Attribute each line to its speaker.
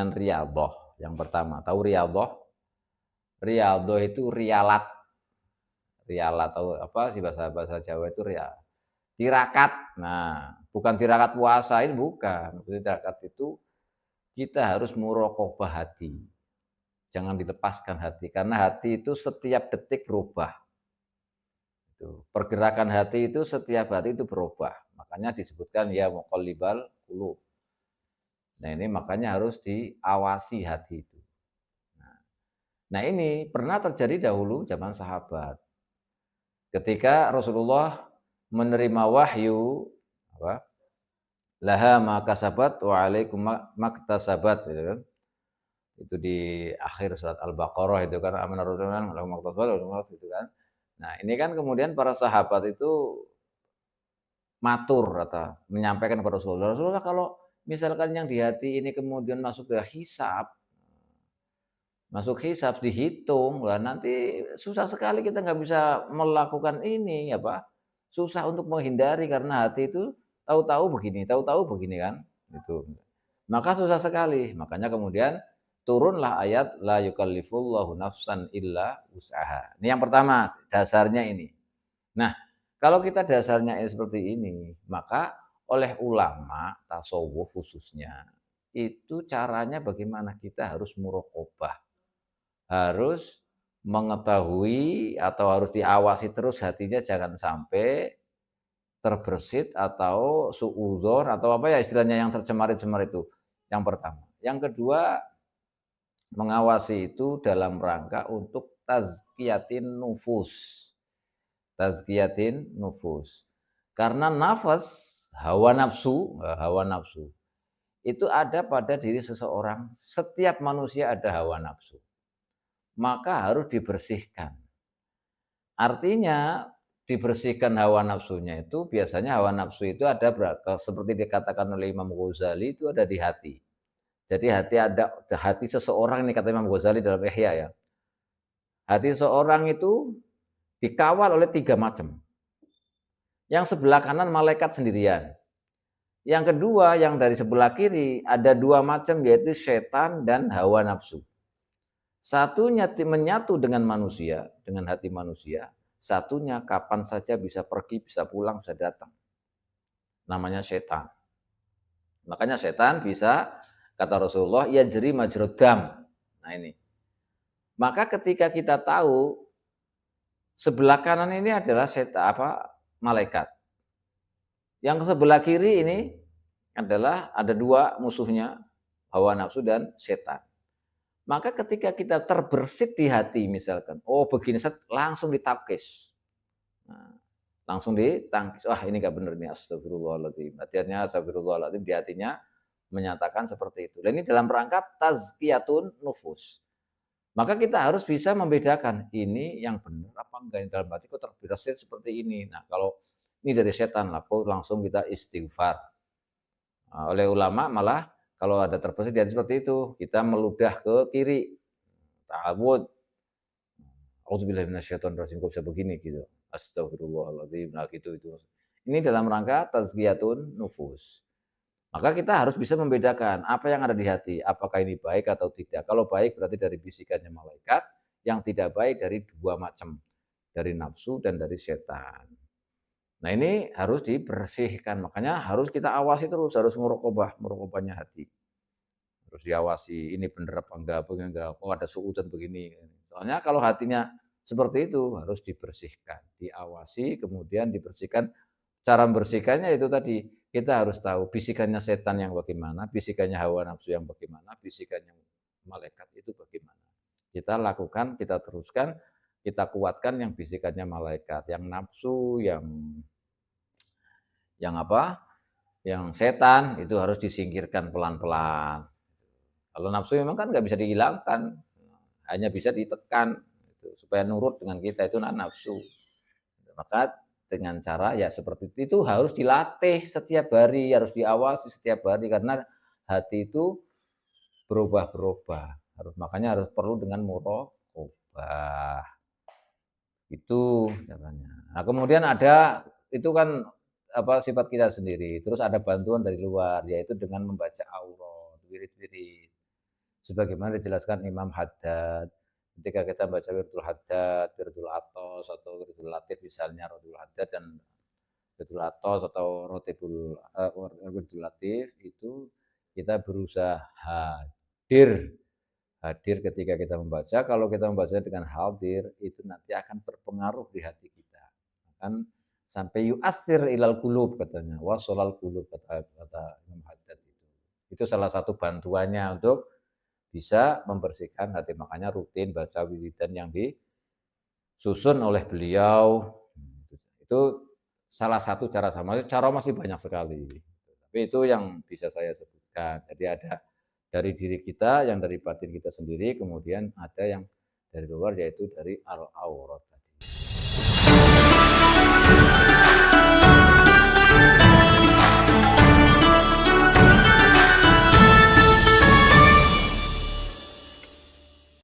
Speaker 1: dengan riyadhah. Yang pertama, tahu riyadhah? Riyadhah itu rialat. Rialat tahu apa sih bahasa Jawa itu tirakat. Nah, bukan tirakat puasa ini bukan. Tirakat itu kita harus muraqabah hati. Jangan dilepaskan hati karena hati itu setiap detik berubah. Itu. Pergerakan hati itu setiap hati itu berubah. Makanya disebutkan ya muqallibal qulub. Nah, ini makanya harus diawasi hati itu. Nah, ini pernah terjadi dahulu zaman sahabat. Ketika Rasulullah menerima wahyu apa? Laha ma kasabat wa alaikum maktasabat gitu kan. Itu di akhir surat Al-Baqarah itu kan amana rasulullah lahu maktasabat gitu kan. Nah, ini kan kemudian para sahabat itu matur atau menyampaikan kepada Rasulullah, Rasulullah kalau misalkan yang di hati ini kemudian masuk hisab dihitung, lah nanti susah sekali kita nggak bisa melakukan ini apa, susah untuk menghindari karena hati itu tahu-tahu begini kan, itu. Maka susah sekali, makanya kemudian turunlah ayat la yukallifullahu nafsan illa wus'aha. Ini yang pertama, dasarnya ini. Nah, kalau kita dasarnya seperti ini, maka oleh ulama tasawuf khususnya, itu caranya bagaimana kita harus muraqabah, harus mengetahui atau harus diawasi terus hatinya jangan sampai terbersit atau suudzon atau apa ya istilahnya yang tercemar-cemar itu. Yang pertama. Yang kedua, mengawasi itu dalam rangka untuk tazkiyatin nufus. Tazkiyatin nufus. Karena nafas, hawa nafsu itu ada pada diri seseorang. Setiap manusia ada hawa nafsu. Maka harus dibersihkan. Artinya dibersihkan hawa nafsunya itu biasanya hawa nafsu itu ada seperti dikatakan oleh Imam Ghazali itu ada di hati. Jadi hati seseorang ini kata Imam Ghazali dalam Ihya ya. Hati seseorang itu dikawal oleh 3 macam. Yang sebelah kanan malaikat sendirian. Yang kedua yang dari sebelah kiri ada 2 macam yaitu setan dan hawa nafsu. Satunya menyatu dengan manusia, dengan hati manusia. Satunya kapan saja bisa pergi, bisa pulang, bisa datang. Namanya setan. Makanya setan bisa, kata Rasulullah, ya jeri majrad dam. Nah ini. Maka ketika kita tahu sebelah kanan ini adalah setan malaikat. Yang sebelah kiri ini adalah ada 2 musuhnya, hawa nafsu dan setan. Maka ketika kita terbersit di hati misalkan, oh begini langsung ditapkis. Nah, langsung ditangkis, wah ini nggak benar nih, astagfirullahaladzim. Hati-hatinya astagfirullahaladzim di hatinya menyatakan seperti itu. Dan ini dalam rangka tazkiyatun nufus. Maka kita harus bisa membedakan ini yang benar apa enggak, dalam hatiku terbersit seperti ini. Nah kalau ini dari setan, langsung kita istighfar. Nah, oleh ulama malah kalau ada terbersit jadi seperti itu, kita meludah ke kiri. Ta'awud. Auzubillahi minasyaitonir rajim, kok bisa begini gitu. Astagfirullahaladzim. Nah gitu itu. Ini dalam rangka tazkiyatun nufus. Maka kita harus bisa membedakan apa yang ada di hati, apakah ini baik atau tidak. Kalau baik berarti dari bisikannya malaikat, yang tidak baik dari 2 macam, dari nafsu dan dari setan. Nah ini harus dibersihkan, makanya harus kita awasi terus, harus muraqabahnya hati. Harus diawasi, ini benar apa enggak, oh ada suudzon begini. Soalnya kalau hatinya seperti itu harus dibersihkan, diawasi, kemudian dibersihkan. Cara membersihkannya itu tadi, kita harus tahu bisikannya setan yang bagaimana, bisikannya hawa nafsu yang bagaimana, bisikannya malaikat itu bagaimana. Kita lakukan, kita teruskan, kita kuatkan yang bisikannya malaikat, yang nafsu, yang apa? Yang setan itu harus disingkirkan pelan-pelan. Kalau nafsu memang kan nggak bisa dihilangkan, hanya bisa ditekan supaya nurut dengan kita itu nafsu. Maka dengan cara ya seperti itu harus dilatih setiap hari, harus diawasi setiap hari karena hati itu berubah-berubah. Makanya harus perlu dengan muraqabah. Itu katanya. Nah, kemudian ada itu kan sifat kita sendiri. Terus ada bantuan dari luar yaitu dengan membaca aurat, wirid-wirid. sebagaimana dijelaskan Imam Haddad. Ketika kita baca Wirdul Haddad, Wirdul Athos atau Wirdul Latif misalnya, Wirdul Haddad dan Wirdul Athos atau Wirdul Latif itu kita berusaha hadir. Hadir ketika kita membaca, kalau kita membaca dengan hadir itu nanti akan berpengaruh di hati kita. Akan sampai yu'assir ilal qulub katanya, wasolal qulub kata Imam Haddad itu. Itu salah satu bantuannya untuk bisa membersihkan hati. Makanya rutin baca wiridan yang disusun oleh beliau. Itu salah satu cara sama. Cara masih banyak sekali. Tapi itu yang bisa saya sebutkan. Jadi ada dari diri kita, yang dari batin kita sendiri, kemudian ada yang dari luar yaitu dari al-aurat.